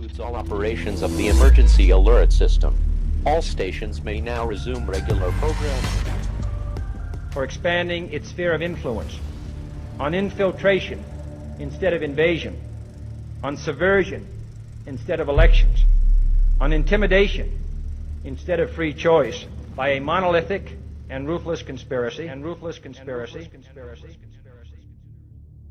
concludes all operations of the emergency alert system. All stations may now resume regular programming. For expanding its sphere of influence, on infiltration instead of invasion, on subversion instead of elections, on intimidation instead of free choice, by a monolithic and ruthless conspiracy.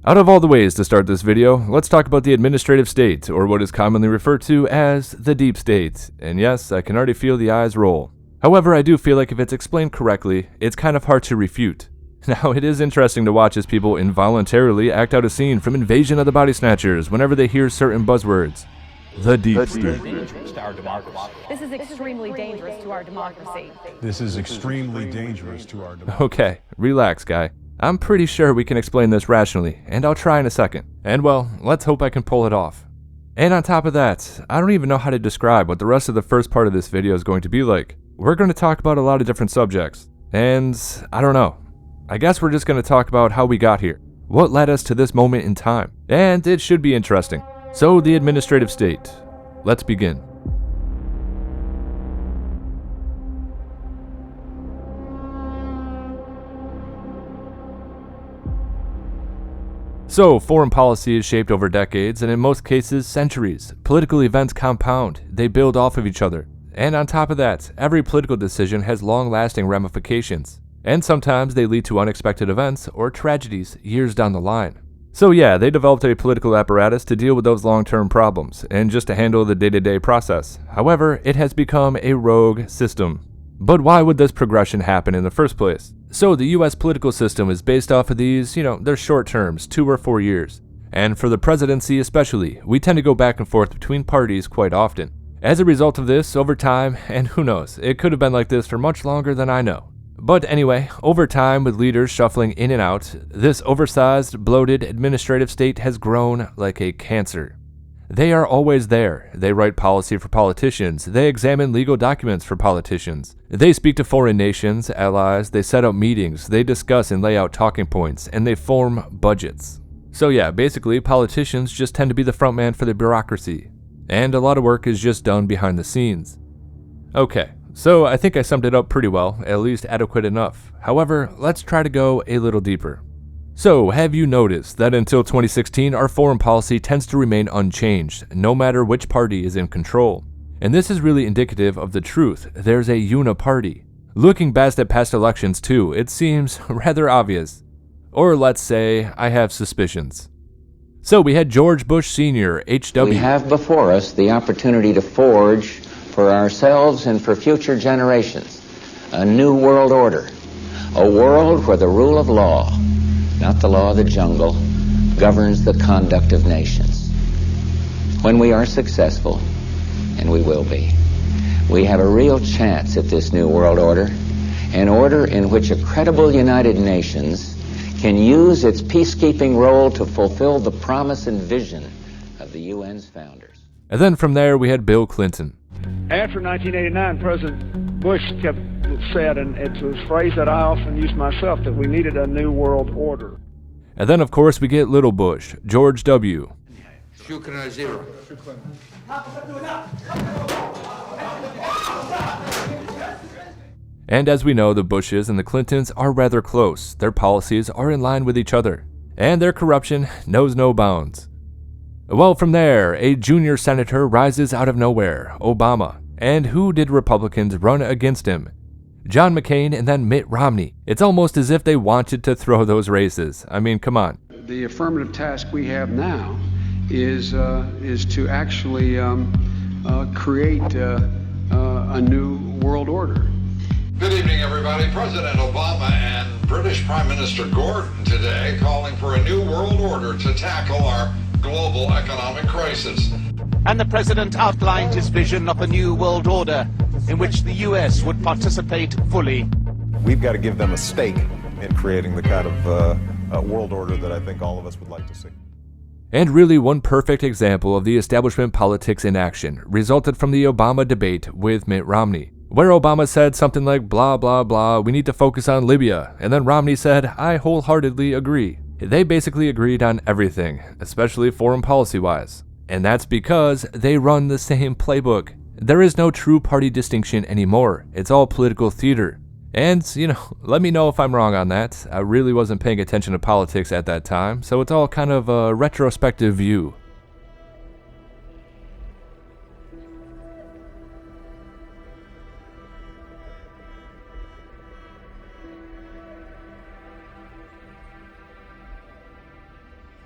Out of all the ways to start this video, let's talk about the administrative state, or what is commonly referred to as the deep state. And yes, I can already feel the eyes roll. However, I do feel like if it's explained correctly, it's kind of hard to refute. Now, it is interesting to watch as people involuntarily act out a scene from Invasion of the Body Snatchers whenever they hear certain buzzwords. The deep state. This is extremely dangerous to our democracy. This is extremely dangerous to our democracy. Okay, relax, guy. I'm pretty sure we can explain this rationally, and I'll try in a second. And well, let's hope I can pull it off. And on top of that, I don't even know how to describe what the rest of the first part of this video is going to be like. We're going to talk about a lot of different subjects, and I don't know. I guess we're just going to talk about how we got here, what led us to this moment in time, and it should be interesting. So, the administrative state. Let's begin. So, foreign policy is shaped over decades, and in most cases, centuries. Political events compound, they build off of each other. And on top of that, every political decision has long-lasting ramifications. And sometimes they lead to unexpected events or tragedies years down the line. So yeah, they developed a political apparatus to deal with those long-term problems, and just to handle the day-to-day process. However, it has become a rogue system. But why would this progression happen in the first place? So the US political system is based off of these, they're short terms, 2 or 4 years. And for the presidency especially, we tend to go back and forth between parties quite often. As a result of this, over time, and who knows, it could have been like this for much longer than I know. But anyway, over time, with leaders shuffling in and out, this oversized, bloated administrative state has grown like a cancer. They are always there. They write policy for politicians. They examine legal documents for politicians. They speak to foreign nations, allies. They set up meetings. They discuss and lay out talking points, and they form budgets. So yeah, basically, politicians just tend to be the front man for the bureaucracy. And a lot of work is just done behind the scenes. Okay. So I think I summed it up pretty well, at least adequate enough. However, let's try to go a little deeper. So, have you noticed that until 2016, our foreign policy tends to remain unchanged, no matter which party is in control? And this is really indicative of the truth. There's a uniparty. Looking back at past elections too, it seems rather obvious. Or let's say, I have suspicions. So we had George Bush Sr., HW. We have before us the opportunity to forge for ourselves and for future generations a new world order, a world where the rule of law, not the law of the jungle, governs the conduct of nations. When we are successful, and we will be, we have a real chance at this new world order, an order in which a credible United Nations can use its peacekeeping role to fulfill the promise and vision of the UN's founders. And then from there we had Bill Clinton. After 1989, President Bush said, and it was a phrase that I often use myself, that we needed a new world order. And then, of course, we get Little Bush, George W. And as we know, the Bushes and the Clintons are rather close. Their policies are in line with each other. And their corruption knows no bounds. Well, from there, a junior senator rises out of nowhere, Obama. And who did Republicans run against him? John McCain and then Mitt Romney. It's almost as if they wanted to throw those races. I mean, come on. The affirmative task we have now is to actually create a new world order. Good evening, everybody. President Obama and British Prime Minister Gordon today calling for a new world order to tackle our global economic crisis. And the president outlined his vision of a new world order in which the U.S. would participate fully. We've got to give them a stake in creating the kind of world order that I think all of us would like to see. And really one perfect example of the establishment politics in action resulted from the Obama debate with Mitt Romney, where Obama said something like blah blah blah, we need to focus on Libya, and then Romney said, I wholeheartedly agree. They basically agreed on everything, especially foreign policy-wise. And that's because they run the same playbook. There is no true party distinction anymore. It's all political theater. And, let me know if I'm wrong on that. I really wasn't paying attention to politics at that time, so it's all kind of a retrospective view.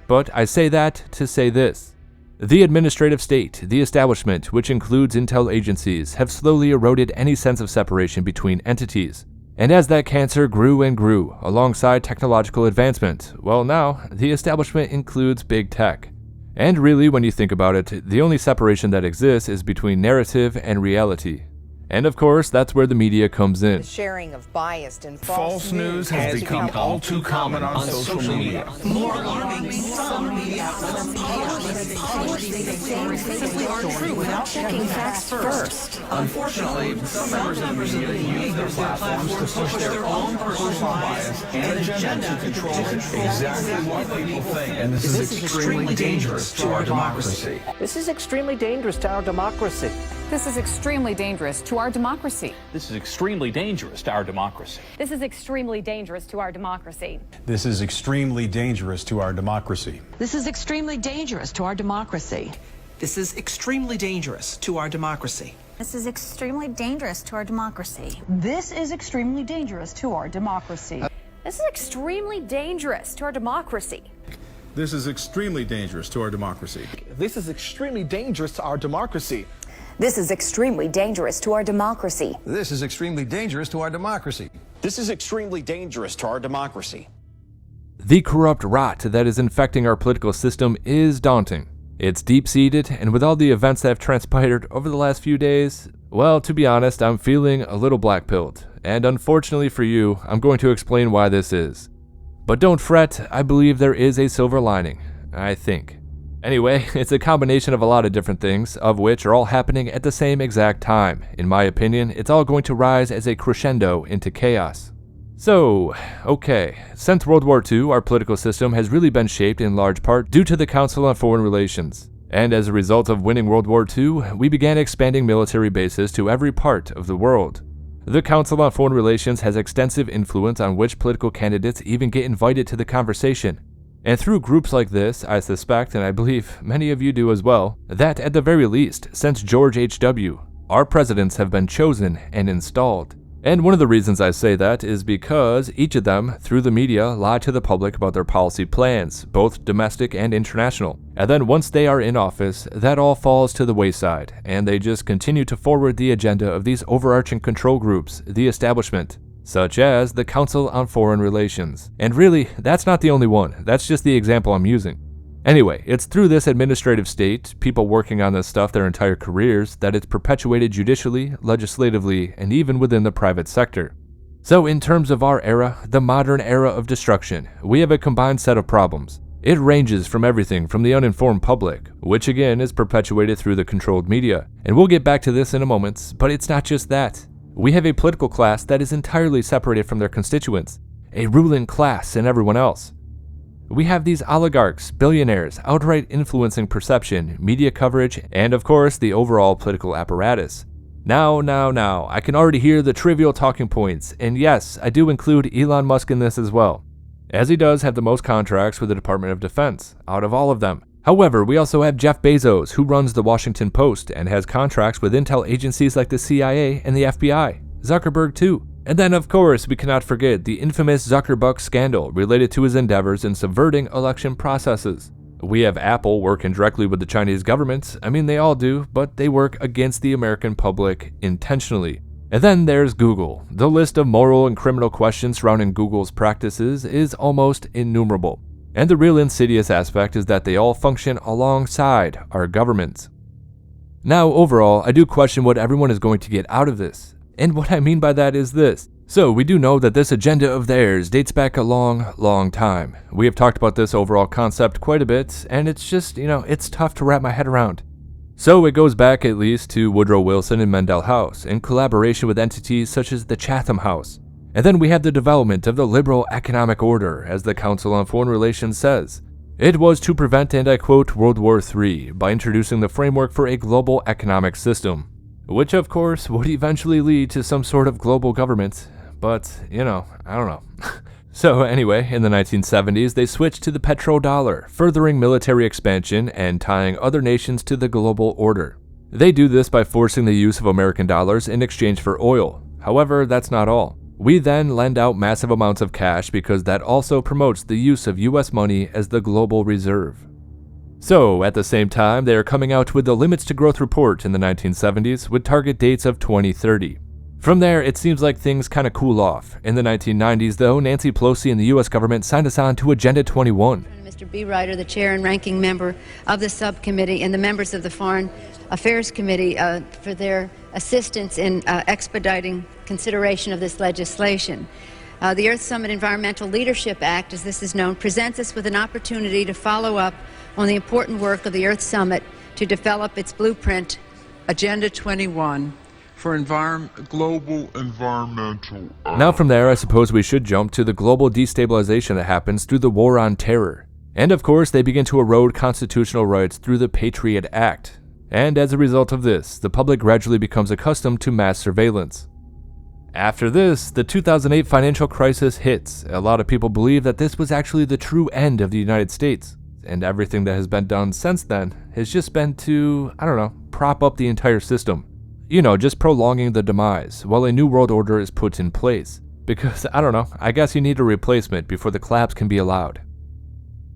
But I say that to say this. The administrative state, the establishment, which includes intel agencies, have slowly eroded any sense of separation between entities. And as that cancer grew and grew, alongside technological advancement, well now, the establishment includes big tech. And really, when you think about it, the only separation that exists is between narrative and reality. And of course, that's where the media comes in. The sharing of biased and false news has become all too common on social media. More alarming, some media outlets publish things that simply aren't true without checking facts first. Unfortunately, some members of the media use their platforms to push their own personal bias and agenda to control exactly what people think. And this is extremely dangerous to our democracy. This is extremely dangerous to our democracy. This is extremely dangerous to our democracy. This is extremely dangerous to our democracy. This is extremely dangerous to our democracy. This is extremely dangerous to our democracy. This is extremely dangerous to our democracy. This is extremely dangerous to our democracy. This is extremely dangerous to our democracy. This is extremely dangerous to our democracy. This is extremely dangerous to our democracy. This is extremely dangerous to our democracy. This is extremely dangerous to our democracy. This is extremely dangerous to our democracy. This is extremely dangerous to our democracy. This is extremely dangerous to our democracy. The corrupt rot that is infecting our political system is daunting. It's deep-seated, and with all the events that have transpired over the last few days, well, to be honest, I'm feeling a little black-pilled. And unfortunately for you, I'm going to explain why this is. But don't fret, I believe there is a silver lining. I think. Anyway, it's a combination of a lot of different things, of which are all happening at the same exact time. In my opinion, it's all going to rise as a crescendo into chaos. So, okay, since World War II, our political system has really been shaped in large part due to the Council on Foreign Relations. And as a result of winning World War II, we began expanding military bases to every part of the world. The Council on Foreign Relations has extensive influence on which political candidates even get invited to the conversation. And through groups like this, I suspect, and I believe many of you do as well, that at the very least, since George H.W., our presidents have been chosen and installed. And one of the reasons I say that is because each of them, through the media, lie to the public about their policy plans, both domestic and international. And then once they are in office, that all falls to the wayside, and they just continue to forward the agenda of these overarching control groups, the establishment, such as the Council on Foreign Relations. And really, that's not the only one, that's just the example I'm using. Anyway, it's through this administrative state, people working on this stuff their entire careers, that it's perpetuated judicially, legislatively, and even within the private sector. So in terms of our era, the modern era of destruction, we have a combined set of problems. It ranges from everything from the uninformed public, which again is perpetuated through the controlled media. And we'll get back to this in a moment, but it's not just that. We have a political class that is entirely separated from their constituents, a ruling class and everyone else. We have these oligarchs, billionaires, outright influencing perception, media coverage, and of course the overall political apparatus. Now, I can already hear the trivial talking points, and yes, I do include Elon Musk in this as well, as he does have the most contracts with the Department of Defense, out of all of them. However, we also have Jeff Bezos, who runs the Washington Post and has contracts with intel agencies like the CIA and the FBI. Zuckerberg too. And then, of course, we cannot forget the infamous Zuckerbuck scandal related to his endeavors in subverting election processes. We have Apple working directly with the Chinese government. I mean, they all do, but they work against the American public intentionally. And then there's Google. The list of moral and criminal questions surrounding Google's practices is almost innumerable. And the real insidious aspect is that they all function alongside our government. Now, overall, I do question what everyone is going to get out of this. And what I mean by that is this. So we do know that this agenda of theirs dates back a long time. We have talked about this overall concept quite a bit, and it's just, it's tough to wrap my head around. So it goes back at least to Woodrow Wilson and Mendel House, in collaboration with entities such as the Chatham House. And then we have the development of the liberal economic order, as the Council on Foreign Relations says. It was to prevent, and I quote, World War III by introducing the framework for a global economic system, which of course would eventually lead to some sort of global government, but, I don't know. So anyway, in the 1970s, they switched to the petrodollar, furthering military expansion and tying other nations to the global order. They do this by forcing the use of American dollars in exchange for oil. However, that's not all. We then lend out massive amounts of cash because that also promotes the use of US money as the global reserve. So, at the same time, they are coming out with the Limits to Growth report in the 1970s with target dates of 2030. From there, it seems like things kind of cool off. In the 1990s, though, Nancy Pelosi and the US government signed us on to Agenda 21. Mr. B. Ryder, the chair and ranking member of the subcommittee, and the members of the Foreign Affairs Committee for their assistance in expediting consideration of this legislation. The Earth Summit Environmental Leadership Act, as this is known, presents us with an opportunity to follow up on the important work of the Earth Summit to develop its blueprint. Agenda 21 for global environmental. Now from there, I suppose we should jump to the global destabilization that happens through the War on Terror. And of course, they begin to erode constitutional rights through the Patriot Act. And as a result of this, the public gradually becomes accustomed to mass surveillance. After this, the 2008 financial crisis hits. A lot of people believe that this was actually the true end of the United States, and everything that has been done since then has just been to, prop up the entire system. Just prolonging the demise while a new world order is put in place. Because, I guess you need a replacement before the collapse can be allowed.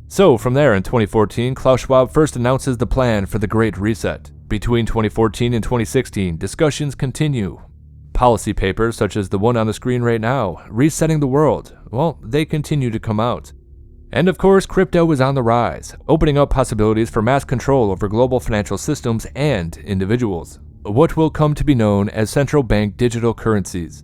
So, from there in 2014, Klaus Schwab first announces the plan for the Great Reset. Between 2014 and 2016, discussions continue. Policy papers, such as the one on the screen right now, Resetting the World, well, they continue to come out. And of course, crypto is on the rise, opening up possibilities for mass control over global financial systems and individuals. What will come to be known as central bank digital currencies.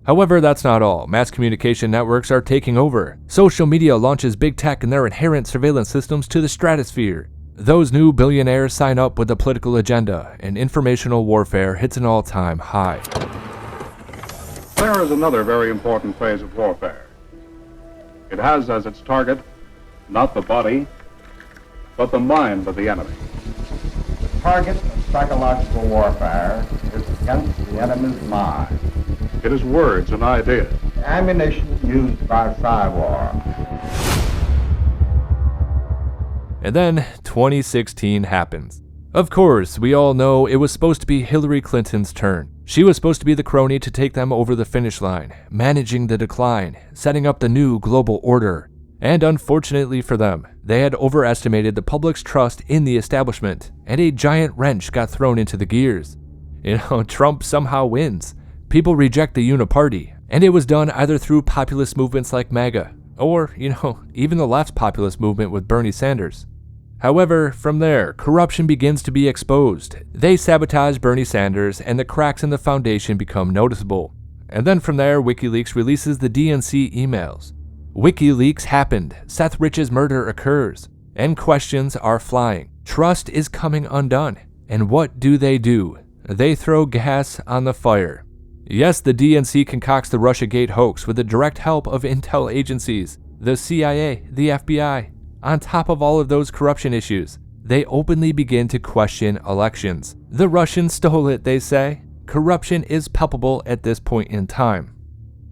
However, that's not all. Mass communication networks are taking over. Social media launches big tech and their inherent surveillance systems to the stratosphere. Those new billionaires sign up with a political agenda, and informational warfare hits an all-time high. There is another very important phase of warfare. It has as its target not the body, but the mind of the enemy. The target of psychological warfare is against the enemy's mind. It is words and ideas. The ammunition used by Psywar. And then 2016 happens. Of course, we all know it was supposed to be Hillary Clinton's turn. She was supposed to be the crony to take them over the finish line, managing the decline, setting up the new global order. And unfortunately for them, they had overestimated the public's trust in the establishment, and a giant wrench got thrown into the gears. Trump somehow wins. People reject the uniparty, and it was done either through populist movements like MAGA, or, even the left's populist movement with Bernie Sanders. However, from there, corruption begins to be exposed. They sabotage Bernie Sanders, and the cracks in the foundation become noticeable. And then from there, WikiLeaks releases the DNC emails. WikiLeaks happened, Seth Rich's murder occurs, and questions are flying. Trust is coming undone. And what do? They throw gas on the fire. Yes, the DNC concocts the Russiagate hoax with the direct help of intel agencies, the CIA, the FBI. On top of all of those corruption issues, they openly begin to question elections. The Russians stole it, they say. Corruption is palpable at this point in time.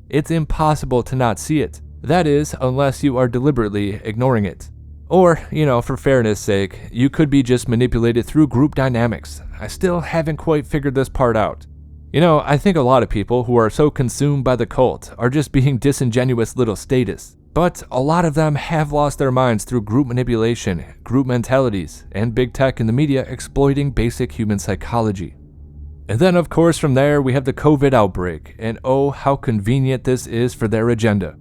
It's impossible to not see it. That is, unless you are deliberately ignoring it. Or, for fairness sake, you could be just manipulated through group dynamics. I still haven't quite figured this part out. I think a lot of people who are so consumed by the cult are just being disingenuous little statists. But a lot of them have lost their minds through group manipulation, group mentalities, and big tech and the media exploiting basic human psychology. And then, of course, from there, we have the COVID outbreak, and oh, how convenient this is for their agenda.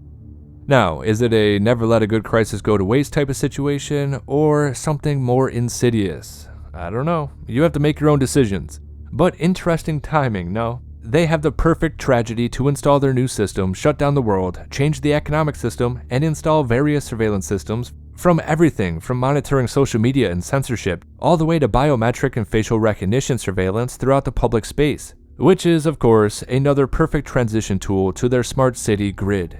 Now, is it a never let a good crisis go to waste type of situation, or something more insidious? I don't know. You have to make your own decisions. But interesting timing, no? They have the perfect tragedy to install their new system, shut down the world, change the economic system, and install various surveillance systems from everything from monitoring social media and censorship, all the way to biometric and facial recognition surveillance throughout the public space, which is, of course, another perfect transition tool to their smart city grid.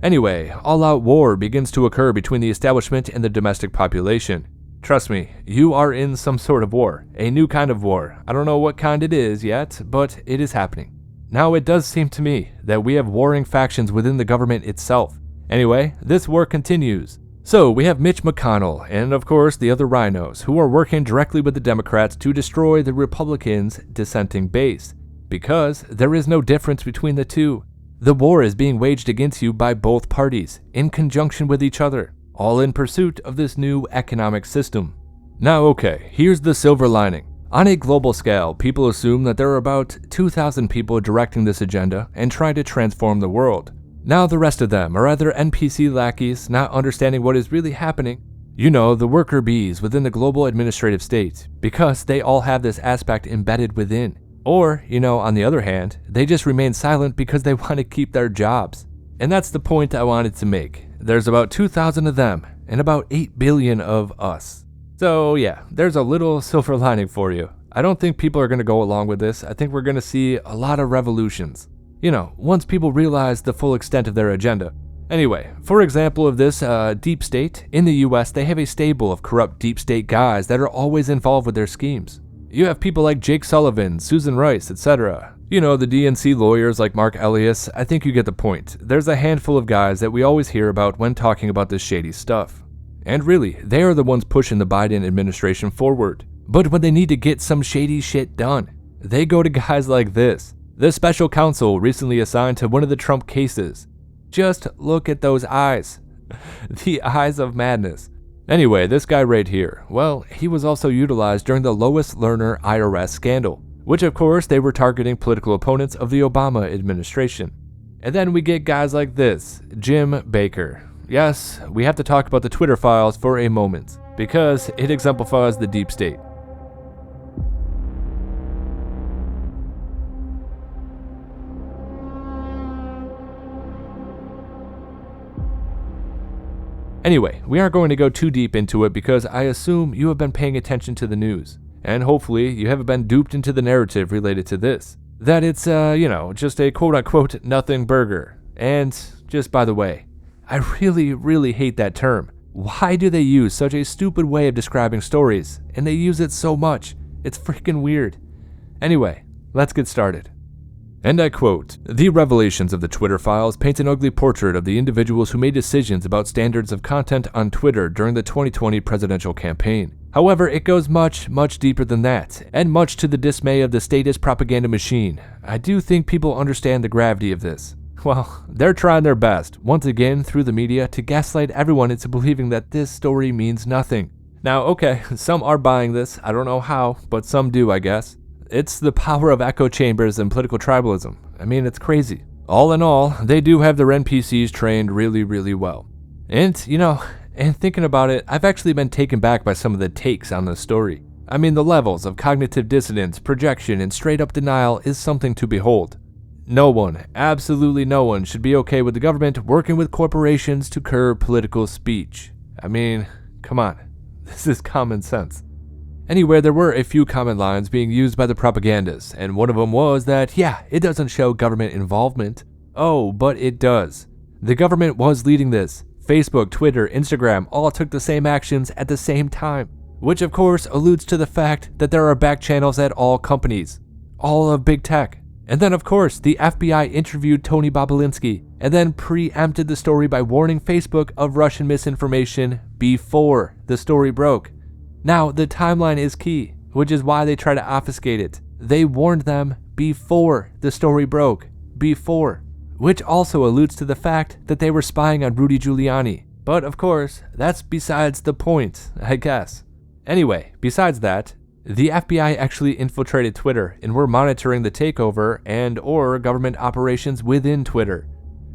Anyway, all-out war begins to occur between the establishment and the domestic population. Trust me, you are in some sort of war, a new kind of war. I don't know what kind it is yet, but it is happening. Now, it does seem to me that we have warring factions within the government itself. Anyway, this war continues. So, we have Mitch McConnell and, of course, the other rhinos who are working directly with the Democrats to destroy the Republicans' dissenting base, because there is no difference between the two. The war is being waged against you by both parties, in conjunction with each other, all in pursuit of this new economic system. Now, okay, here's the silver lining. On a global scale, people assume that there are about 2,000 people directing this agenda and trying to transform the world. Now the rest of them are either NPC lackeys not understanding what is really happening, you know, the worker bees within the global administrative state, because they all have this aspect embedded within. Or, you know, on the other hand, they just remain silent because they want to keep their jobs. And that's the point I wanted to make. There's about 2,000 of them, and about 8 billion of us. So yeah, there's a little silver lining for you. I don't think people are going to go along with this. I think we're going to see a lot of revolutions. You know, once people realize the full extent of their agenda. Anyway, for example of this deep state, in the US they have a stable of corrupt deep state guys that are always involved with their schemes. You have people like Jake Sullivan, Susan Rice, etc. You know, the DNC lawyers like Mark Elias. I think you get the point. There's a handful of guys that we always hear about when talking about this shady stuff. And really, they are the ones pushing the Biden administration forward. But when they need to get some shady shit done, they go to guys like this. The special counsel recently assigned to one of the Trump cases. Just look at those eyes. The eyes of madness. Anyway, this guy right here, well, he was also utilized during the Lois Lerner IRS scandal, which of course they were targeting political opponents of the Obama administration. And then we get guys like this, Jim Baker. Yes, we have to talk about the Twitter files for a moment, because it exemplifies the deep state. Anyway, we aren't going to go too deep into it because I assume you have been paying attention to the news, and hopefully you haven't been duped into the narrative related to this. That it's, just a quote-unquote nothing burger. And, just by the way, I really hate that term. Why do they use such a stupid way of describing stories, and they use it so much? It's freaking weird. Anyway, let's get started. And I quote, "The revelations of the Twitter files paint an ugly portrait of the individuals who made decisions about standards of content on Twitter during the 2020 presidential campaign. However, it goes much deeper than that, and much to the dismay of the statist propaganda machine. I do think people understand the gravity of this. Well, they're trying their best, once again through the media, to gaslight everyone into believing that this story means nothing. Now, okay, some are buying this, I don't know how, but some do, I guess. It's the power of echo chambers and political tribalism. I mean, it's crazy. All in all, they do have their NPCs trained really well. And, and thinking about it, I've actually been taken back by some of the takes on this story. I mean, the levels of cognitive dissonance, projection, and straight-up denial is something to behold. No one, absolutely no one, should be okay with the government working with corporations to curb political speech. I mean, come on. This is common sense. Anyway, there were a few common lines being used by the propagandists, and one of them was that, yeah, it doesn't show government involvement. Oh, but it does. The government was leading this. Facebook, Twitter, Instagram all took the same actions at the same time, which of course alludes to the fact that there are back channels at all companies, all of big tech. And then of course, the FBI interviewed Tony Bobulinski, and then preempted the story by warning Facebook of Russian misinformation before the story broke. Now, the timeline is key, which is why they try to obfuscate it. They warned them before the story broke. Before. Which also alludes to the fact that they were spying on Rudy Giuliani. But of course, that's besides the point, I guess. Anyway, besides that, the FBI actually infiltrated Twitter and were monitoring the takeover and/or government operations within Twitter.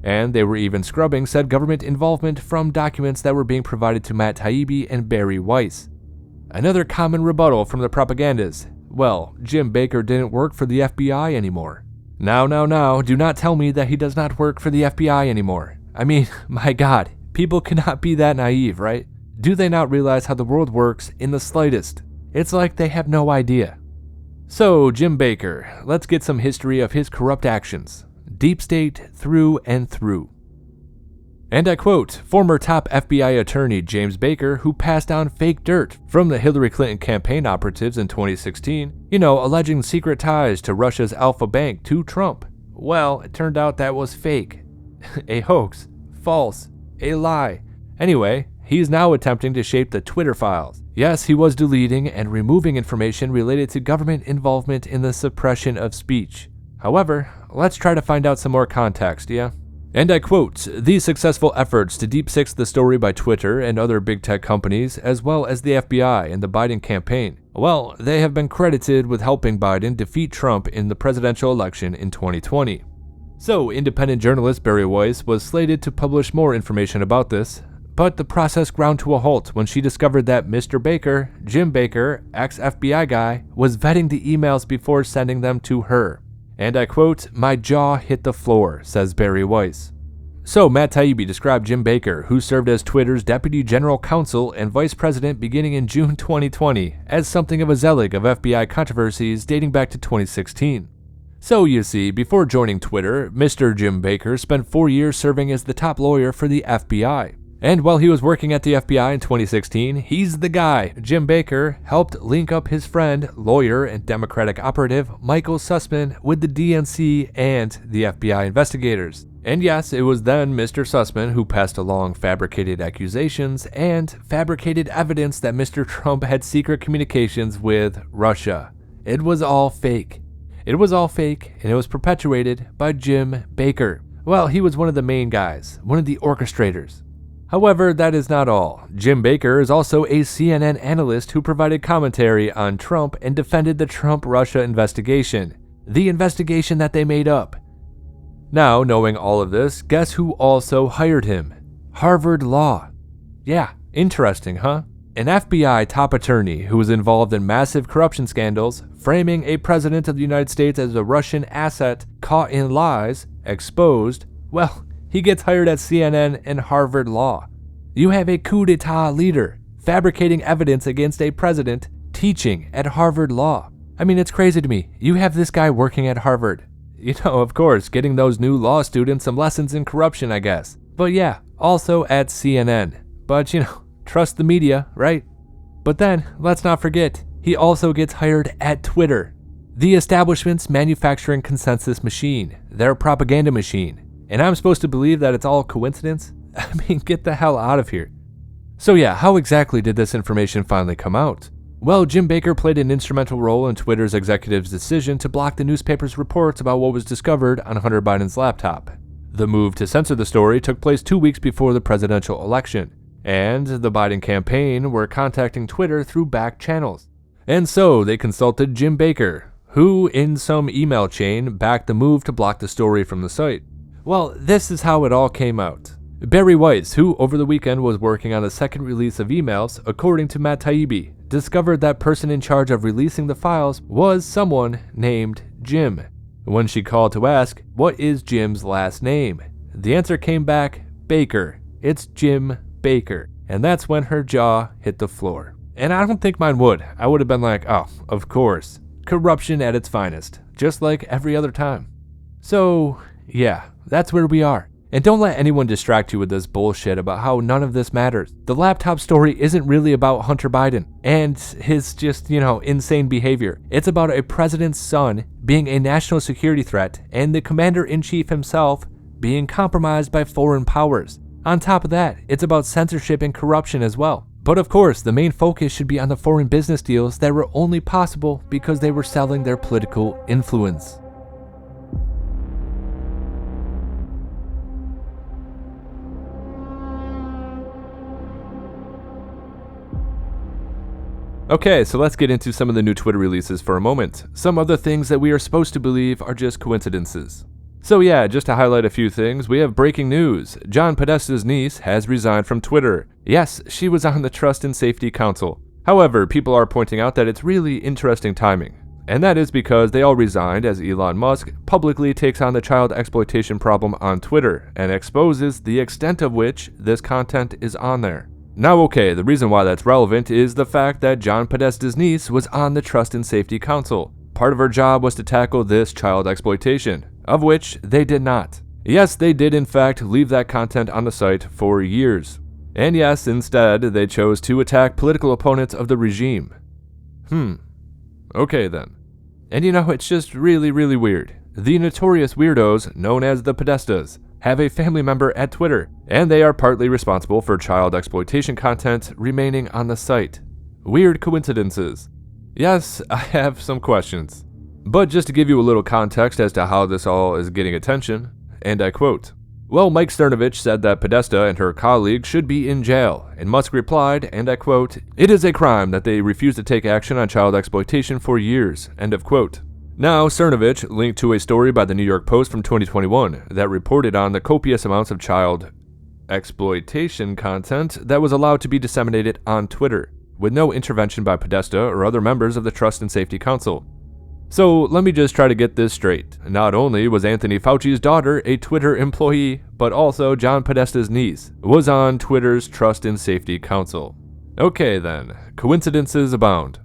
And they were even scrubbing said government involvement from documents that were being provided to Matt Taibbi and Barry Weiss. Another common rebuttal from the propagandists. Well, Jim Baker didn't work for the FBI anymore. Now, do not tell me that he does not work for the FBI anymore. I mean, my God, people cannot be that naive, right? Do they not realize how the world works in the slightest? It's like they have no idea. So, Jim Baker, let's get some history of his corrupt actions. Deep state through and through. And I quote, former top FBI attorney James Baker, who passed down fake dirt from the Hillary Clinton campaign operatives in 2016, alleging secret ties to Russia's Alpha Bank to Trump. Well, it turned out that was fake. A hoax. False. A lie. Anyway, he's now attempting to shape the Twitter files. Yes, he was deleting and removing information related to government involvement in the suppression of speech. However, let's try to find out some more context, yeah? And I quote, these successful efforts to deep six the story by Twitter and other big tech companies, as well as the FBI and the Biden campaign, well, they have been credited with helping Biden defeat Trump in the presidential election in 2020. So, independent journalist Barry Weiss was slated to publish more information about this, but the process ground to a halt when she discovered that Mr. Baker, Jim Baker, ex-FBI guy, was vetting the emails before sending them to her. And I quote, my jaw hit the floor, says Barry Weiss. So Matt Taibbi described Jim Baker, who served as Twitter's deputy general counsel and vice president beginning in June 2020, as something of a zealot of FBI controversies dating back to 2016. So you see, before joining Twitter, Mr. Jim Baker spent 4 years serving as the top lawyer for the FBI. And while he was working at the FBI in 2016, he's the guy. Jim Baker helped link up his friend, lawyer, and Democratic operative Michael Sussman with the DNC and the FBI investigators. And yes, it was then Mr. Sussman who passed along fabricated accusations and fabricated evidence that Mr. Trump had secret communications with Russia. It was all fake. It was all fake, and it was perpetuated by Jim Baker. Well, he was one of the main guys, one of the orchestrators. However, that is not all. Jim Baker is also a CNN analyst who provided commentary on Trump and defended the Trump-Russia investigation, the investigation that they made up. Now, knowing all of this, guess who also hired him? Harvard Law. Yeah, interesting, huh? An FBI top attorney who was involved in massive corruption scandals, framing a president of the United States as a Russian asset, caught in lies, exposed, well, he gets hired at CNN and Harvard Law. You have a coup d'etat leader fabricating evidence against a president teaching at Harvard Law. I mean, it's crazy to me. You have this guy working at Harvard. Of course, getting those new law students some lessons in corruption, I guess. But yeah, also at CNN. But trust the media, right? But then, let's not forget, he also gets hired at Twitter, the establishment's manufacturing consensus machine, their propaganda machine. And I'm supposed to believe that it's all coincidence? I mean, get the hell out of here. So yeah, how exactly did this information finally come out? Well, Jim Baker played an instrumental role in Twitter's executive's decision to block the newspaper's reports about what was discovered on Hunter Biden's laptop. The move to censor the story took place 2 weeks before the presidential election, and the Biden campaign were contacting Twitter through back channels. And so they consulted Jim Baker, who in some email chain backed the move to block the story from the site. Well, this is how it all came out. Barry Weiss, who over the weekend was working on the second release of emails, according to Matt Taibbi, discovered that person in charge of releasing the files was someone named Jim. When she called to ask, what is Jim's last name? The answer came back, Baker. It's Jim Baker. And that's when her jaw hit the floor. And I don't think mine would. I would have been like, oh, of course. Corruption at its finest, just like every other time. So, yeah, that's where we are. And don't let anyone distract you with this bullshit about how none of this matters. The laptop story isn't really about Hunter Biden and his just, insane behavior. It's about a president's son being a national security threat and the commander-in-chief himself being compromised by foreign powers. On top of that, it's about censorship and corruption as well. But of course, the main focus should be on the foreign business deals that were only possible because they were selling their political influence. Okay, so let's get into some of the new Twitter releases for a moment. Some other things that we are supposed to believe are just coincidences. So yeah, just to highlight a few things, we have breaking news. John Podesta's niece has resigned from Twitter. Yes, she was on the Trust and Safety Council. However, people are pointing out that it's really interesting timing. And that is because they all resigned as Elon Musk publicly takes on the child exploitation problem on Twitter and exposes the extent of which this content is on there. Now okay, the reason why that's relevant is the fact that John Podesta's niece was on the Trust and Safety Council. Part of her job was to tackle this child exploitation, of which they did not. Yes, they did in fact leave that content on the site for years. And yes, instead, they chose to attack political opponents of the regime. Okay then. And you know, it's just really, really weird. The notorious weirdos, known as the Podestas, have a family member at Twitter, and they are partly responsible for child exploitation content remaining on the site. Weird coincidences. Yes, I have some questions. But just to give you a little context as to how this all is getting attention, and I quote, "Well, Mike Cernovich said that Podesta and her colleague should be in jail, and Musk replied, and I quote, 'It is a crime that they refuse to take action on child exploitation for years,' end of quote." Now, Cernovich linked to a story by the New York Post from 2021 that reported on the copious amounts of child exploitation content that was allowed to be disseminated on Twitter, with no intervention by Podesta or other members of the Trust and Safety Council. So let me just try to get this straight. Not only was Anthony Fauci's daughter a Twitter employee, but also John Podesta's niece was on Twitter's Trust and Safety Council. Okay then, coincidences abound.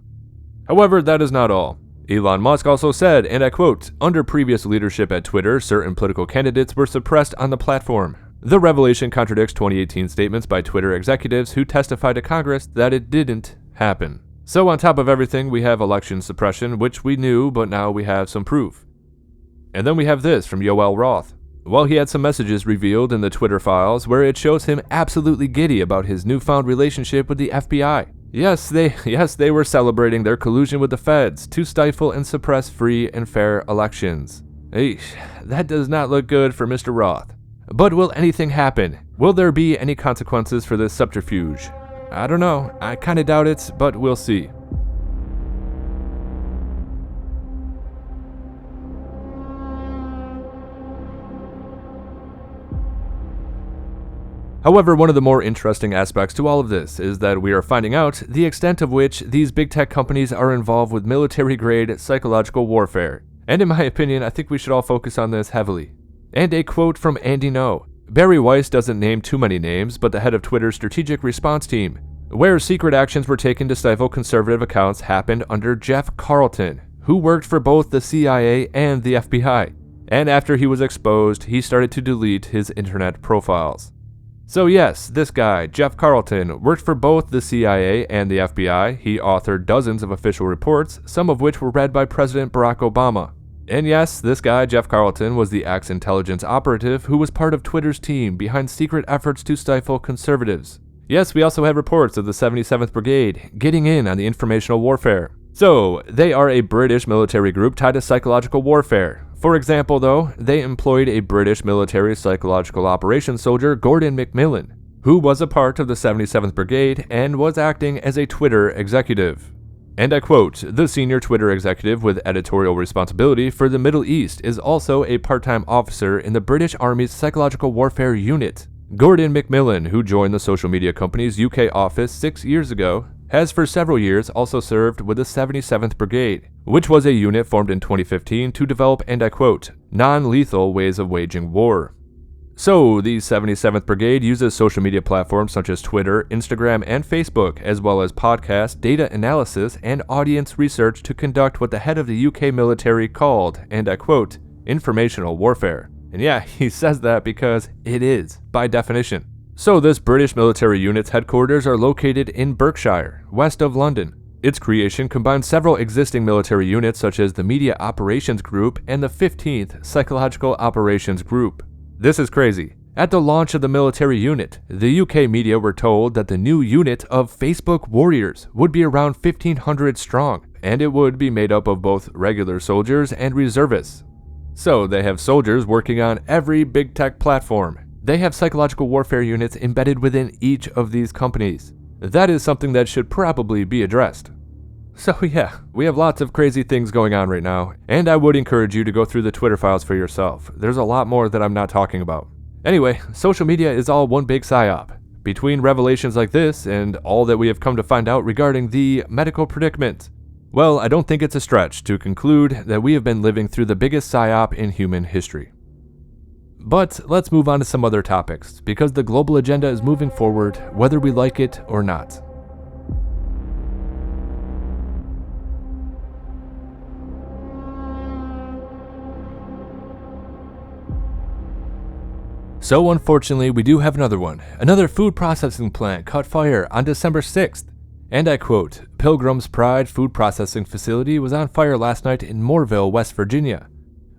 However, that is not all. Elon Musk also said, and I quote, "Under previous leadership at Twitter, certain political candidates were suppressed on the platform. The revelation contradicts 2018 statements by Twitter executives who testified to Congress that it didn't happen." So on top of everything, we have election suppression, which we knew, but now we have some proof. And then we have this from Yoel Roth. Well, he had some messages revealed in the Twitter files where it shows him absolutely giddy about his newfound relationship with the FBI. Yes, they were celebrating their collusion with the feds to stifle and suppress free and fair elections. Eesh, that does not look good for Mr. Roth. But will anything happen? Will there be any consequences for this subterfuge? I don't know. I kinda doubt it, but we'll see. However, one of the more interesting aspects to all of this is that we are finding out the extent of which these big tech companies are involved with military-grade psychological warfare. And in my opinion, I think we should all focus on this heavily. And a quote from Andy Ngo. Barry Weiss doesn't name too many names, but the head of Twitter's strategic response team, where secret actions were taken to stifle conservative accounts, happened under Jeff Carlton, who worked for both the CIA and the FBI. And after he was exposed, he started to delete his internet profiles. So yes, this guy, Jeff Carlton, worked for both the CIA and the FBI. He authored dozens of official reports, some of which were read by President Barack Obama. And yes, this guy, Jeff Carlton, was the ex-intelligence operative who was part of Twitter's team behind secret efforts to stifle conservatives. Yes, we also have reports of the 77th Brigade getting in on the informational warfare. So, they are a British military group tied to psychological warfare. For example, though, they employed a British military psychological operations soldier, Gordon McMillan, who was a part of the 77th Brigade and was acting as a Twitter executive. And I quote, "The senior Twitter executive with editorial responsibility for the Middle East is also a part-time officer in the British Army's Psychological Warfare Unit. Gordon McMillan, who joined the social media company's UK office 6 years ago, has for several years also served with the 77th Brigade, which was a unit formed in 2015 to develop, and I quote, non-lethal ways of waging war." So, the 77th Brigade uses social media platforms such as Twitter, Instagram, and Facebook, as well as podcasts, data analysis, and audience research to conduct what the head of the UK military called, and I quote, informational warfare. And yeah, he says that because it is, by definition. So this British military unit's headquarters are located in Berkshire, west of London. Its creation combines several existing military units such as the Media Operations Group and the 15th Psychological Operations Group. This is crazy. At the launch of the military unit, the UK media were told that the new unit of Facebook warriors would be around 1,500 strong, and it would be made up of both regular soldiers and reservists. So they have soldiers working on every big tech platform. They have psychological warfare units embedded within each of these companies. That is something that should probably be addressed. So yeah, we have lots of crazy things going on right now, and I would encourage you to go through the Twitter files for yourself. There's a lot more that I'm not talking about. Anyway, social media is all one big psyop. Between revelations like this and all that we have come to find out regarding the medical predicament, well, I don't think it's a stretch to conclude that we have been living through the biggest psyop in human history. But let's move on to some other topics, because the global agenda is moving forward whether we like it or not. So unfortunately, we do have another one. Another food processing plant caught fire on December 6th. And I quote, "Pilgrim's Pride Food Processing Facility was on fire last night in Moorville, West Virginia.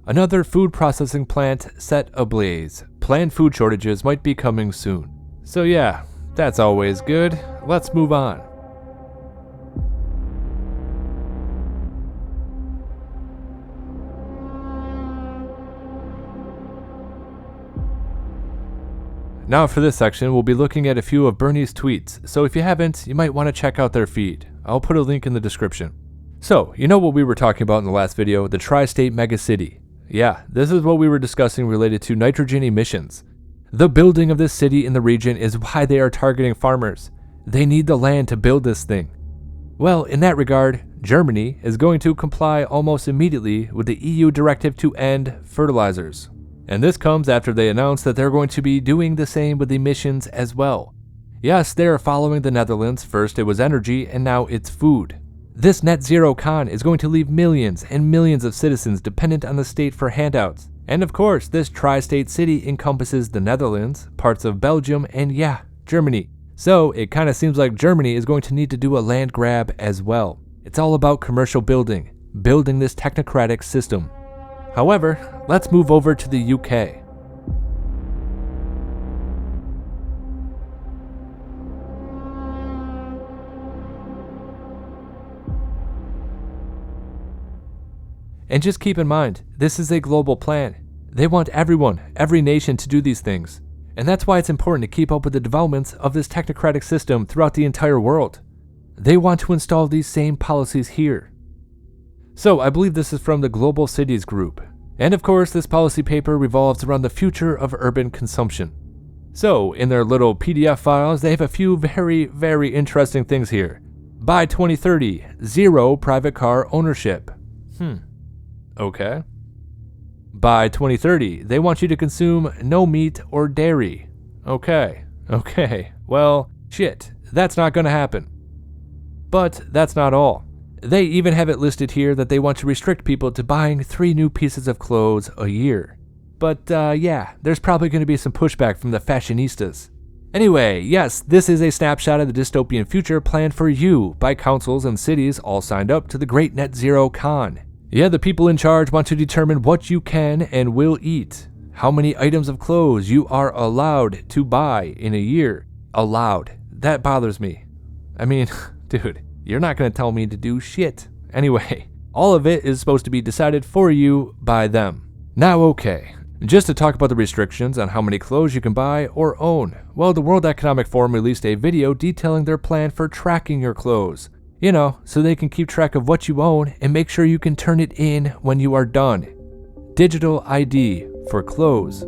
Another food processing plant set ablaze. Planned food shortages might be coming soon." So yeah, that's always good. Let's move on. Now for this section, we'll be looking at a few of Bernie's tweets, so if you haven't, you might want to check out their feed. I'll put a link in the description. So, you know what we were talking about in the last video, the tri-state megacity. Yeah, this is what we were discussing related to nitrogen emissions. The building of this city in the region is why they are targeting farmers. They need the land to build this thing. Well, in that regard, Germany is going to comply almost immediately with the EU directive to end fertilizers. And this comes after they announced that they're going to be doing the same with emissions as well. Yes, they are following the Netherlands. First it was energy, and now it's food. This net zero con is going to leave millions and millions of citizens dependent on the state for handouts. And of course, this tri-state city encompasses the Netherlands, parts of Belgium, and yeah, Germany. So it kind of seems like Germany is going to need to do a land grab as well. It's all about commercial building this technocratic system. However, let's move over to the UK. And just keep in mind, this is a global plan. They want everyone, every nation to do these things. And that's why it's important to keep up with the developments of this technocratic system throughout the entire world. They want to install these same policies here. So I believe this is from the Global Cities Group. And of course, this policy paper revolves around the future of urban consumption. So in their little PDF files, they have a few very, very interesting things here. By 2030, zero private car ownership. Okay. By 2030, they want you to consume no meat or dairy. Okay. Well, shit, that's not gonna happen. But that's not all. They even have it listed here that they want to restrict people to buying 3 new pieces of clothes a year. But yeah, there's probably going to be some pushback from the fashionistas. Anyway, yes, this is a snapshot of the dystopian future planned for you by councils and cities all signed up to the Great Net Zero Con. Yeah, the people in charge want to determine what you can and will eat, how many items of clothes you are allowed to buy in a year. Allowed. That bothers me. I mean, dude. You're not going to tell me to do shit. Anyway, all of it is supposed to be decided for you by them. Now, okay, just to talk about the restrictions on how many clothes you can buy or own. Well, the World Economic Forum released a video detailing their plan for tracking your clothes. You know, so they can keep track of what you own and make sure you can turn it in when you are done. Digital ID for clothes.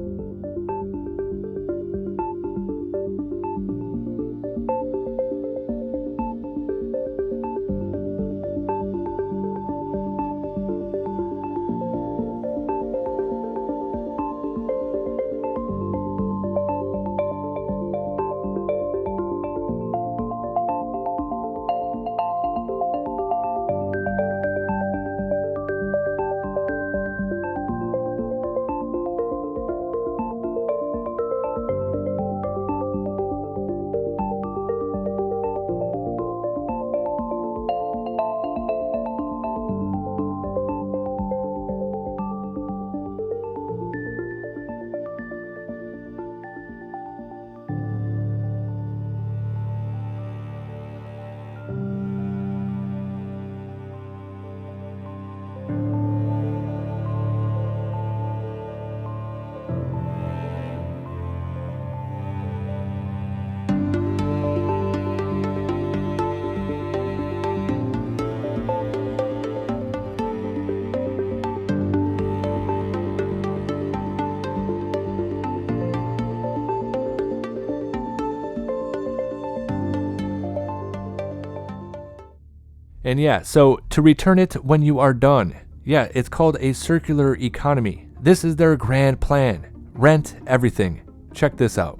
And yeah, so to return it when you are done. Yeah, it's called a circular economy. This is their grand plan. Rent everything. Check this out.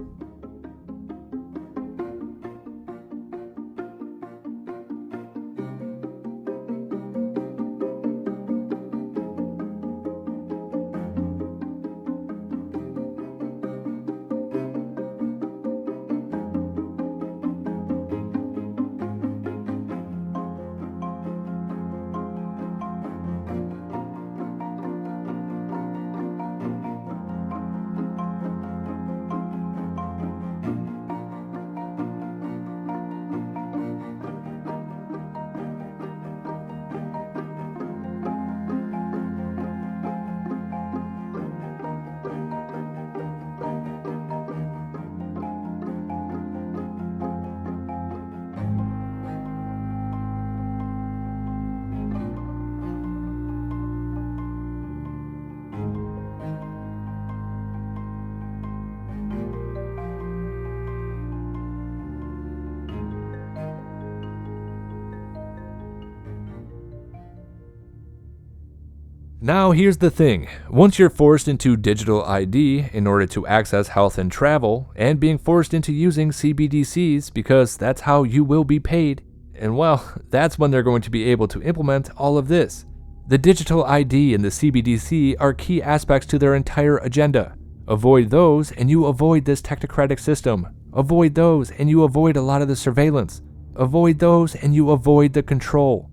Now here's the thing, once you're forced into digital ID in order to access health and travel, and being forced into using CBDCs because that's how you will be paid, and well, that's when they're going to be able to implement all of this. The digital ID and the CBDC are key aspects to their entire agenda. Avoid those and you avoid this technocratic system. Avoid those and you avoid a lot of the surveillance. Avoid those and you avoid the control.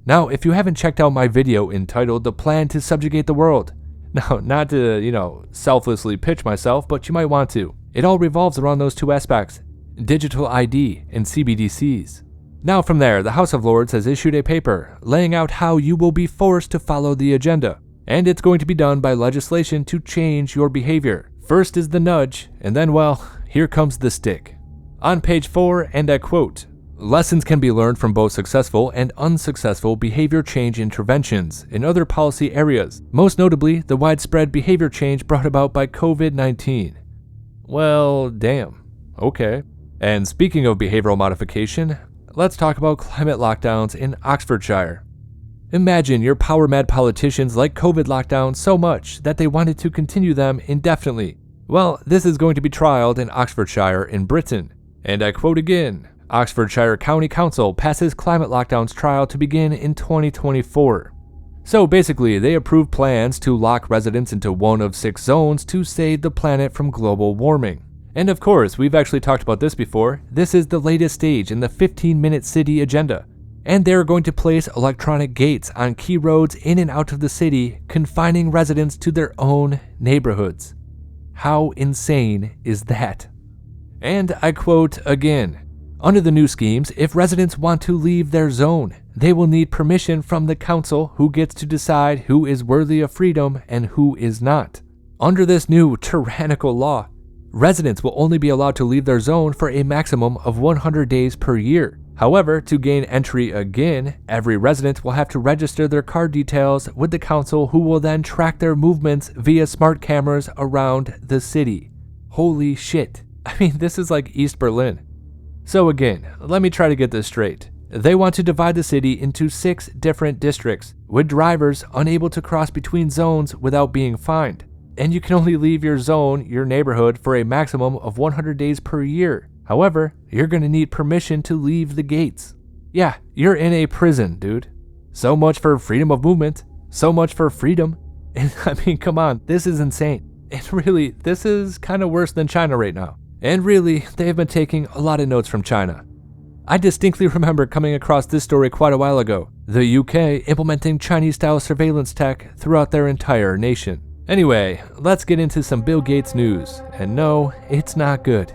Now, if you haven't checked out my video entitled The Plan to Subjugate the World, now, not to, selflessly pitch myself, but you might want to. It all revolves around those two aspects, digital ID and CBDCs. Now from there, the House of Lords has issued a paper laying out how you will be forced to follow the agenda, and it's going to be done by legislation to change your behavior. First is the nudge, and then, well, here comes the stick. On page 4, and I quote, "Lessons can be learned from both successful and unsuccessful behavior change interventions in other policy areas, most notably the widespread behavior change brought about by COVID-19. Well, damn. Okay. And speaking of behavioral modification, let's talk about climate lockdowns in Oxfordshire. Imagine your power-mad politicians like COVID lockdowns so much that they wanted to continue them indefinitely. Well, this is going to be trialed in Oxfordshire in Britain. And I quote again, Oxfordshire County Council passes climate lockdowns trial to begin in 2024. So basically, they approved plans to lock residents into one of 6 zones to save the planet from global warming. And of course, we've actually talked about this before, this is the latest stage in the 15-minute city agenda. And they're going to place electronic gates on key roads in and out of the city, confining residents to their own neighborhoods. How insane is that? And I quote again, under the new schemes, if residents want to leave their zone, they will need permission from the council, who gets to decide who is worthy of freedom and who is not. Under this new tyrannical law, residents will only be allowed to leave their zone for a maximum of 100 days per year. However, to gain entry again, every resident will have to register their card details with the council, who will then track their movements via smart cameras around the city. Holy shit. I mean, this is like East Berlin. So again, let me try to get this straight. They want to divide the city into 6 different districts, with drivers unable to cross between zones without being fined. And you can only leave your zone, your neighborhood, for a maximum of 100 days per year. However, you're going to need permission to leave the gates. Yeah, you're in a prison, dude. So much for freedom of movement. So much for freedom. And I mean, come on, this is insane. And really, this is kind of worse than China right now. And really, they've been taking a lot of notes from China. I distinctly remember coming across this story quite a while ago. The UK implementing Chinese-style surveillance tech throughout their entire nation. Anyway, let's get into some Bill Gates news. And no, it's not good.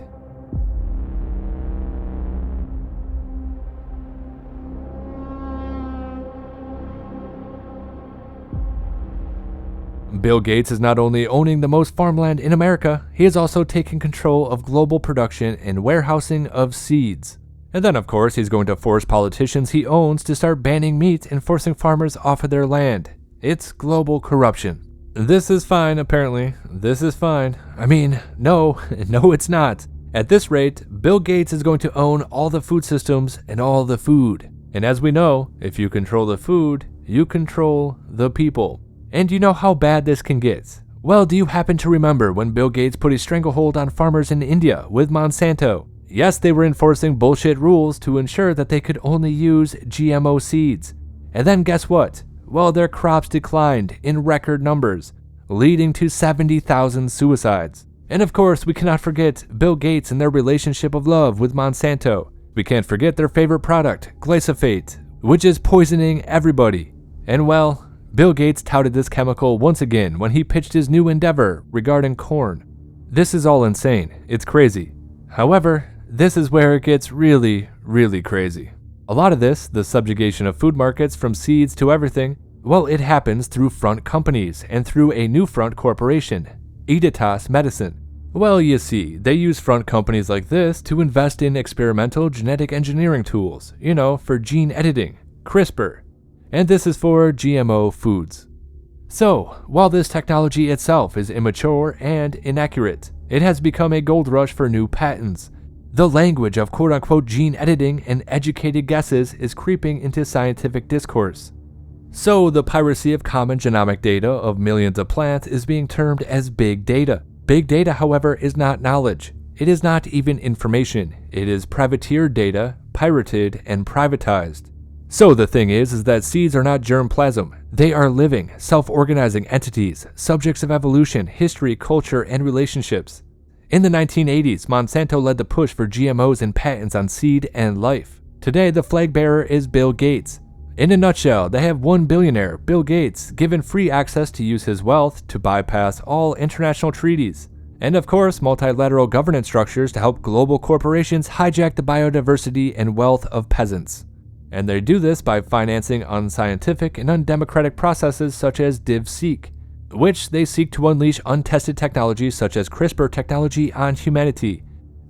Bill Gates is not only owning the most farmland in America, he is also taking control of global production and warehousing of seeds. And then of course he's going to force politicians he owns to start banning meat and forcing farmers off of their land. It's global corruption. This is fine, apparently. This is fine. I mean, no, it's not. At this rate, Bill Gates is going to own all the food systems and all the food. And as we know, if you control the food, you control the people. And you know how bad this can get. Well, do you happen to remember when Bill Gates put a stranglehold on farmers in India with Monsanto? Yes, they were enforcing bullshit rules to ensure that they could only use GMO seeds. And then guess what? Well, their crops declined in record numbers, leading to 70,000 suicides. And of course, we cannot forget Bill Gates and their relationship of love with Monsanto. We can't forget their favorite product, glyphosate, which is poisoning everybody. And well, Bill Gates touted this chemical once again when he pitched his new endeavor regarding corn. This is all insane. It's crazy. However, this is where it gets really, really crazy. A lot of this, the subjugation of food markets from seeds to everything, well, it happens through front companies and through a new front corporation, Editas Medicine. Well, you see, they use front companies like this to invest in experimental genetic engineering tools, for gene editing, CRISPR. And this is for GMO foods. So, while this technology itself is immature and inaccurate, it has become a gold rush for new patents. The language of quote-unquote gene editing and educated guesses is creeping into scientific discourse. So the piracy of common genomic data of millions of plants is being termed as big data. Big data, however, is not knowledge. It is not even information. It is privateered data, pirated and privatized. So the thing is that seeds are not germplasm. They are living, self-organizing entities, subjects of evolution, history, culture, and relationships. In the 1980s, Monsanto led the push for GMOs and patents on seed and life. Today, the flag bearer is Bill Gates. In a nutshell, they have one billionaire, Bill Gates, given free access to use his wealth to bypass all international treaties. And of course, multilateral governance structures to help global corporations hijack the biodiversity and wealth of peasants. And they do this by financing unscientific and undemocratic processes such as DivSeek, which they seek to unleash untested technologies such as CRISPR technology on humanity,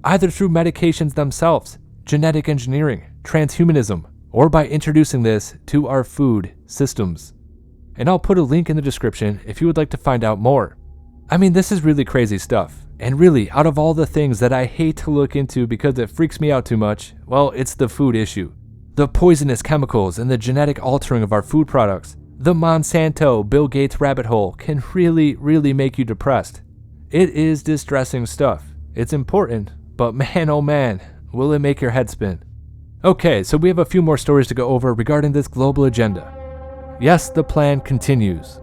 either through medications themselves, genetic engineering, transhumanism, or by introducing this to our food systems. And I'll put a link in the description if you would like to find out more. I mean, this is really crazy stuff. And really, out of all the things that I hate to look into because it freaks me out too much, well, it's the food issue. The poisonous chemicals and the genetic altering of our food products. The Monsanto, Bill Gates rabbit hole can really make you depressed. It is distressing stuff. It's important, but man oh man, will it make your head spin. Okay, so we have a few more stories to go over regarding this global agenda. Yes, the plan continues.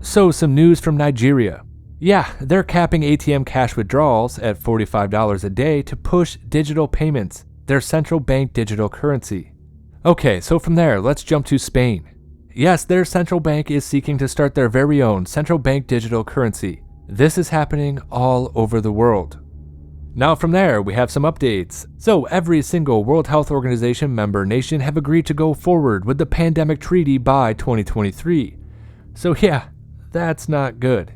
So some news from Nigeria. Yeah, they're capping ATM cash withdrawals at $45 a day to push digital payments, their central bank digital currency. Okay, so from there, let's jump to Spain. Yes, their central bank is seeking to start their very own central bank digital currency. This is happening all over the world. Now from there, we have some updates. So every single World Health Organization member nation have agreed to go forward with the pandemic treaty by 2023. So yeah, that's not good.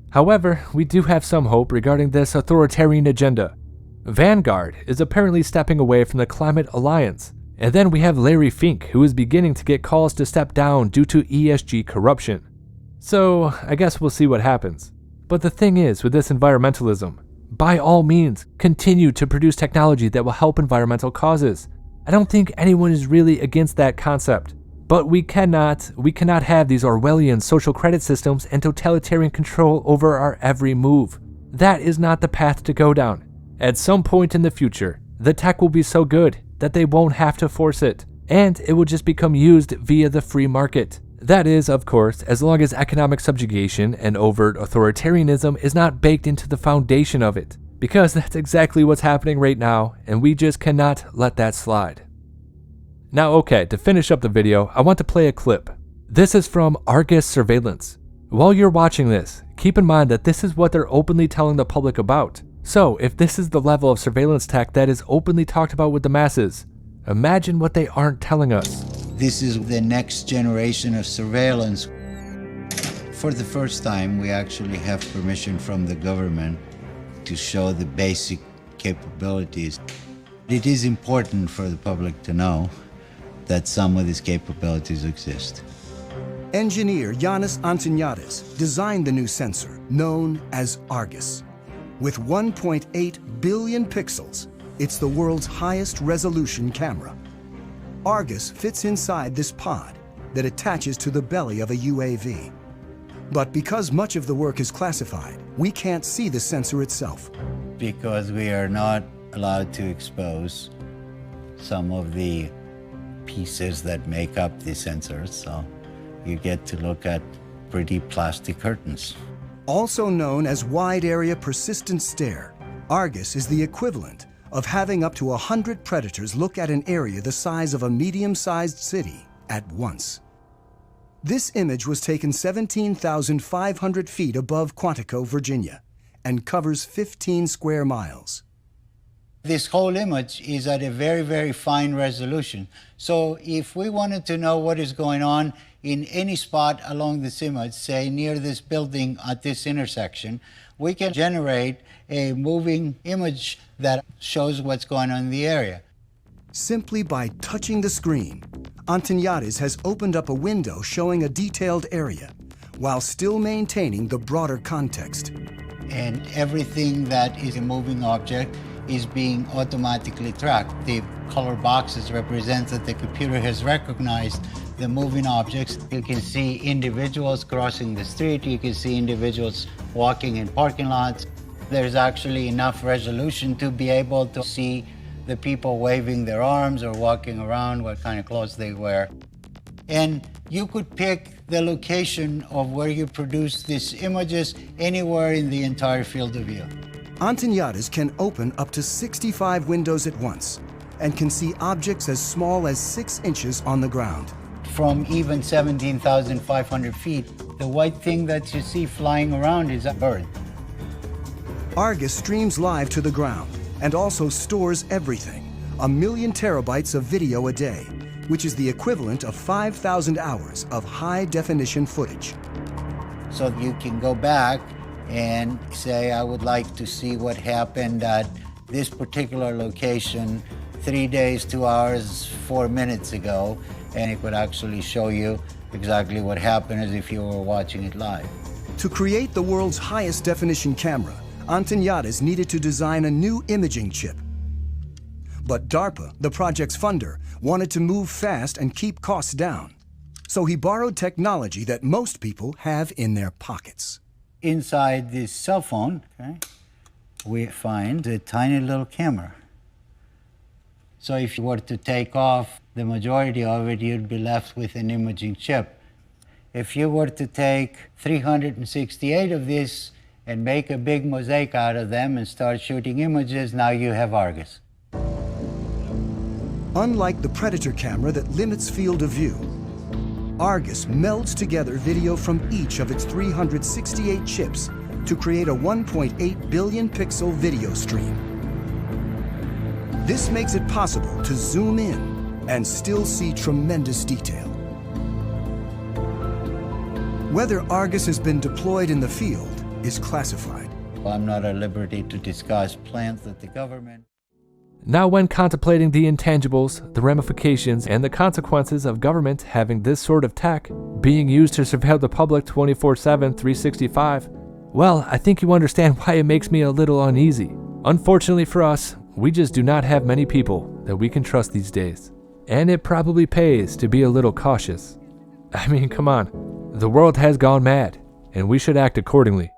However, we do have some hope regarding this authoritarian agenda. Vanguard is apparently stepping away from the Climate Alliance. And then we have Larry Fink, who is beginning to get calls to step down due to ESG corruption. So I guess we'll see what happens. But the thing is, with this environmentalism, by all means, continue to produce technology that will help environmental causes. I don't think anyone is really against that concept. But we cannot have these Orwellian social credit systems and totalitarian control over our every move. That is not the path to go down. At some point in the future, the tech will be so good that they won't have to force it, and it will just become used via the free market. That is, of course, as long as economic subjugation and overt authoritarianism is not baked into the foundation of it, because that's exactly what's happening right now, and we just cannot let that slide. Now okay, to finish up the video, I want to play a clip. This is from Argus Surveillance. While you're watching this, keep in mind that this is what they're openly telling the public about. So if this is the level of surveillance tech that is openly talked about with the masses, imagine what they aren't telling us. This is the next generation of surveillance. For the first time, we actually have permission from the government to show the basic capabilities. It is important for the public to know that some of these capabilities exist. Engineer Yannis Antoniadis designed the new sensor, known as Argus. With 1.8 billion pixels, it's the world's highest resolution camera. Argus fits inside this pod that attaches to the belly of a UAV. But because much of the work is classified, we can't see the sensor itself. Because we are not allowed to expose some of the pieces that make up the sensors, so you get to look at pretty plastic curtains. Also known as Wide Area Persistent Stare, Argus is the equivalent of having up to 100 predators look at an area the size of a medium-sized city at once. This image was taken 17,500 feet above Quantico, Virginia, and covers 15 square miles. This whole image is at a very fine resolution. So if we wanted to know what is going on in any spot along this image, say near this building at this intersection, we can generate a moving image that shows what's going on in the area. Simply by touching the screen, Antoniadis has opened up a window showing a detailed area, while still maintaining the broader context. and everything that is a moving object is being automatically tracked. The color boxes represent that the computer has recognized the moving objects. You can see individuals crossing the street. You can see individuals walking in parking lots. There's actually enough resolution to be able to see the people waving their arms or walking around, what kind of clothes they wear. And you could pick the location of where you produce these images anywhere in the entire field of view. Antoniades can open up to 65 windows at once and can see objects as small as 6 inches on the ground. From even 17,500 feet, the white thing that you see flying around is a bird. Argus streams live to the ground and also stores everything, 1 million terabytes of video a day, which is the equivalent of 5,000 hours of high-definition footage. So you can go back and say, I would like to see what happened at this particular location 3 days, 2 hours, 4 minutes ago, and it would actually show you exactly what happened as if you were watching it live. To create the world's highest definition camera, Antoniades needed to design a new imaging chip. But DARPA, the project's funder, wanted to move fast and keep costs down. So he borrowed technology that most people have in their pockets. Inside this cell phone, we find a tiny little camera. So if you were to take off the majority of it, you'd be left with an imaging chip. If you were to take 368 of these and make a big mosaic out of them and start shooting images, now you have Argus. Unlike the Predator camera that limits field of view, Argus melds together video from each of its 368 chips to create a 1.8 billion pixel video stream. This makes it possible to zoom in and still see tremendous detail. Whether Argus has been deployed in the field is classified. I'm not at liberty to discuss plans that the government... Now, when contemplating the intangibles, the ramifications, and the consequences of government having this sort of tech being used to surveil the public 24/7, 365, well, I think you understand why it makes me a little uneasy. Unfortunately for us, we just do not have many people that we can trust these days. And it probably pays to be a little cautious. I mean, come on. The world has gone mad, and we should act accordingly.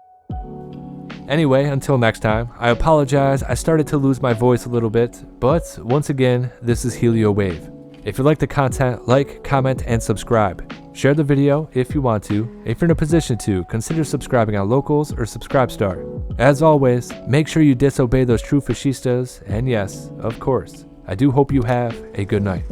Anyway, until next time, I apologize, I started to lose my voice a little bit, but once again, this is HelioWave. If you like the content, like, comment, and subscribe. Share the video if you want to. If you're in a position to, consider subscribing on Locals or Subscribestar. As always, make sure you disobey those true fascistas, and yes, of course, I do hope you have a good night.